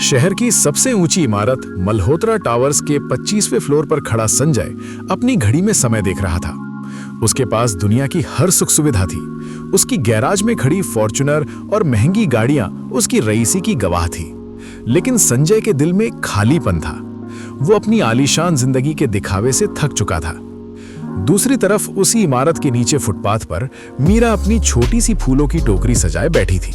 शहर की सबसे ऊंची इमारत मल्होत्रा टावर्स के 25वें फ्लोर पर खड़ा संजय अपनी घड़ी में समय देख रहा था। उसके पास दुनिया की हर सुख सुविधा थी। उसकी गैराज में खड़ी फॉर्च्यूनर और महंगी गाड़ियां उसकी रईसी की गवाह थी। लेकिन संजय के दिल में खालीपन था। वो अपनी आलीशान जिंदगी के दिखावे से थक चुका था। दूसरी तरफ उसी इमारत के नीचे फुटपाथ पर मीरा अपनी छोटी सी फूलों की टोकरी सजाए बैठी थी।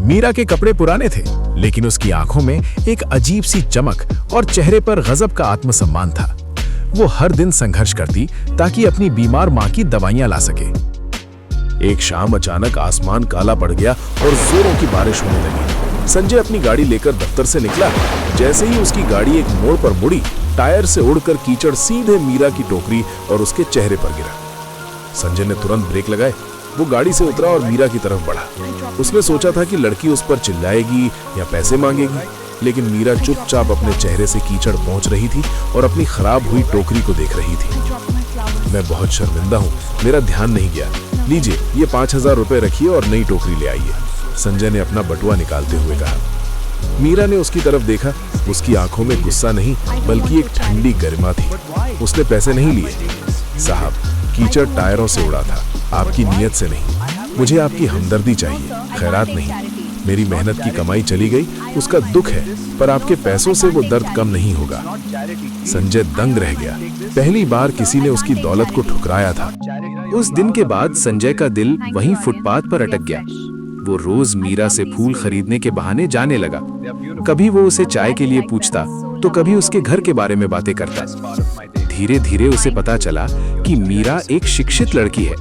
मीरा के कपड़े पुराने थे, लेकिन उसकी आंखों में एक अजीब सी चमक और चेहरे पर गजब का आत्मसम्मान था। वो हर दिन संघर्ष करती ताकि अपनी बीमार मां की दवाइयां ला सके। एक शाम अचानक आसमान काला पड़ गया और जोरों की बारिश होने लगी। संजय अपनी गाड़ी लेकर दफ्तर से निकला। जैसे ही उसकी गाड़ी एक मोड़ पर मुड़ी, टायर से उड़कर कीचड़ सीधे मीरा की टोकरी और उसके चेहरे पर गिरा। संजय ने तुरंत ब्रेक लगाए। वो गाड़ी से उतरा और मीरा की तरफ बढ़ा। उसने सोचा था कि लड़की उस पर चिल्लाएगी या पैसे मांगेगी, लेकिन मीरा चुपचाप अपने चेहरे से कीचड़ पोंछ रही थी और अपनी खराब हुई टोकरी को देख रही थी। मैं बहुत शर्मिंदा हूँ, मेरा ध्यान नहीं गया। लीजिए, ये 5000 रुपए रखिए और नई टोकरी ले आइए, संजय ने अपना बटुआ निकालते हुए कहा। मीरा ने उसकी तरफ देखा। उसकी आंखों में गुस्सा नहीं, बल्कि एक ठंडी गरिमा थी। उसने पैसे नहीं लिए। साहब, कीचड़ टायरों से उड़ा था, आपकी नीयत से नहीं। मुझे आपकी हमदर्दी चाहिए, खैरात नहीं। मेरी मेहनत की कमाई चली गई, उसका दुख है, पर आपके पैसों से वो दर्द कम नहीं होगा। संजय दंग रह गया। पहली बार किसी ने उसकी दौलत को ठुकराया था। उस दिन के बाद संजय का दिल वहीं फुटपाथ पर अटक गया। वो रोज मीरा से फूल खरीदने के बहाने जाने लगा। कभी वो उसे चाय के लिए पूछता, तो कभी उसके घर के बारे में बातें करता। धीरे धीरे उसे पता चला कि मीरा एक शिक्षित लड़की है,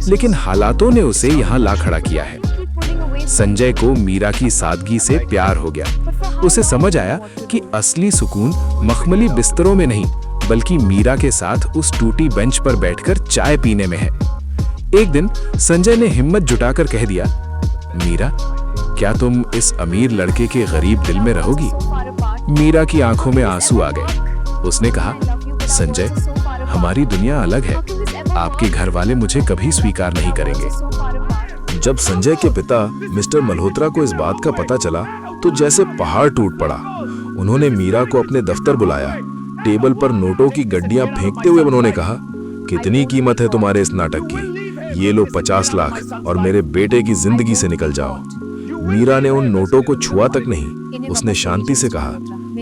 लेकिन हालातों ने उसे यहाँ ला खड़ा किया है। संजय को मीरा की सादगी से प्यार हो गया। उसे समझ आया कि असली सुकून मखमली बिस्तरों में नहीं, बल्कि मीरा के साथ उस टूटी बेंच पर बैठकर चाय पीने में है। एक दिन संजय ने हिम्मत जुटाकर कह दिया, मीरा, क्या तुम इस अमीर लड़के के गरीब दिल में रहोगी? मीरा की आंखों में आंसू आ गए। उसने कहा, संजय, हमारी दुनिया अलग है। आपके घर वाले मुझे कभी स्वीकार नहीं करेंगे। जब संजय के पिता मिस्टर मल्होत्रा को इस बात का पता चला, तो जैसे पहाड़ टूट पड़ा। उन्होंने मीरा को अपने दफ्तर बुलाया। टेबल पर नोटों की गड्डियां फेंकते हुए उन्होंने कहा, कितनी कीमत है तुम्हारे इस नाटक की? ये लो 50 लाख और मेरे बेटे की जिंदगी से निकल जाओ। मीरा ने उन नोटों को छुआ तक नहीं। उसने शांति से कहा,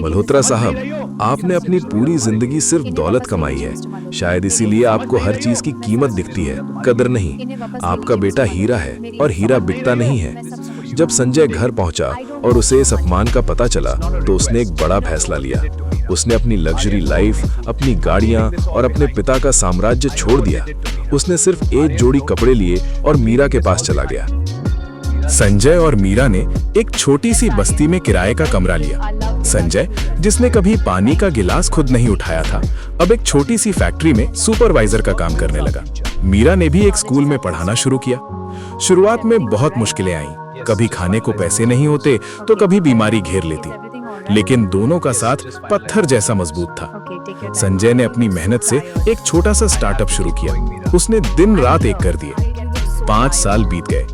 मल्होत्रा साहब, आपने अपनी पूरी जिंदगी सिर्फ दौलत कमाई है। शायद इसीलिए आपको हर चीज की कीमत दिखती है, कदर नहीं। आपका बेटा हीरा है और हीरा बिकता नहीं है। जब संजय घर पहुंचा और उसे इस अपमान का पता चला, तो उसने एक बड़ा फैसला लिया। उसने अपनी लग्जरी लाइफ, अपनी गाड़ियां और अपने पिता का साम्राज्य छोड़ दिया। उसने सिर्फ एक जोड़ी कपड़े लिए और मीरा के पास चला गया। संजय और मीरा ने एक छोटी सी बस्ती में किराए का कमरा लिया। संजय, जिसने कभी पानी का गिलास खुद नहीं उठाया था, अब एक छोटी सी फैक्ट्री में सुपरवाइजर का काम करने लगा। मीरा ने भी एक स्कूल में पढ़ाना शुरू किया। शुरुआत में बहुत मुश्किलें आईं। कभी खाने को पैसे नहीं होते, तो कभी बीमारी घेर लेती, लेकिन दोनों का साथ पत्थर जैसा मजबूत था। संजय ने अपनी मेहनत से एक छोटा सा स्टार्टअप शुरू किया। उसने दिन रात एक कर दिए। 5 साल बीत गए।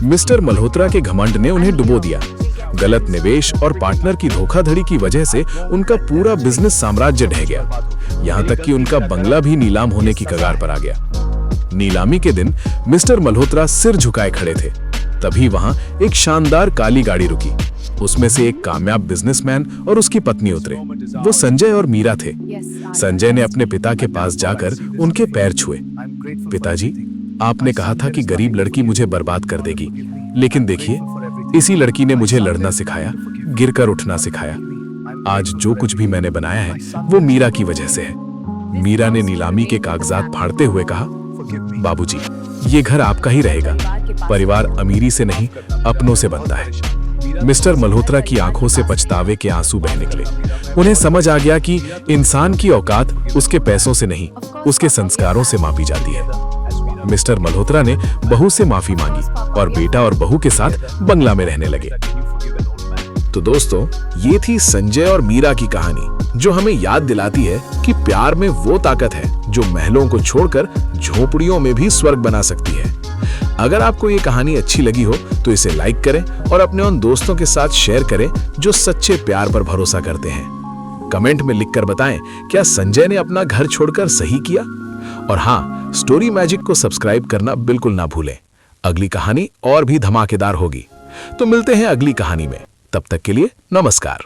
मिस्टर मल्होत्रा के घमंड ने उन्हें डुबो दिया। गलत निवेश और पार्टनर की धोखाधड़ी की वजह से उनका पूरा बिजनेस साम्राज्य ढह गया। यहाँ तक कि उनका बंगला भी नीलाम होने की कगार पर आ गया। नीलामी के दिन मिस्टर मल्होत्रा सिर झुकाए खड़े थे। तभी वहां एक शानदार काली गाड़ी रुकी। उसमें से एक कामयाब बिजनेसमैन और उसकी पत्नी उतरे। वो संजय और मीरा थे। संजय ने अपने पिता के पास जाकर उनके पैर छुए। पिताजी, आपने कहा था कि गरीब लड़की मुझे बर्बाद कर देगी, लेकिन देखिए, इसी लड़की ने मुझे लड़ना सिखाया, गिरकर उठना सिखाया। आज जो कुछ भी मैंने बनाया है, वो मीरा की वजह से है। मीरा ने नीलामी के कागजात फाड़ते हुए कहा, बाबूजी, ये घर आपका ही रहेगा। परिवार अमीरी से नहीं, अपनों से बनता है। मिस्टर मल्होत्रा की आंखों से पछतावे के आंसू बह निकले। उन्हें समझ आ गया कि इंसान की औकात उसके पैसों से नहीं, उसके संस्कारों से मापी जाती है। मिस्टर मल्होत्रा ने बहू से माफी मांगी और बेटा और बहू के साथ बंगला में रहने लगे। तो दोस्तों, ये थी संजय और मीरा की कहानी, जो हमें याद दिलाती है कि प्यार में वो ताकत है जो महलों को छोड़कर झोपड़ियों में भी स्वर्ग बना सकती है। अगर आपको ये कहानी अच्छी लगी हो तो इसे लाइक करें और अपने उन दोस्तों के साथ शेयर करें जो सच्चे प्यार पर भरोसा करते हैं। कमेंट में लिखकर बताएं, क्या संजय ने अपना घर छोड़कर सही किया? और हाँ, स्टोरी मैजिक को सब्सक्राइब करना बिल्कुल ना भूलें। अगली कहानी और भी धमाकेदार होगी। तो मिलते हैं अगली कहानी में। तब तक के लिए नमस्कार।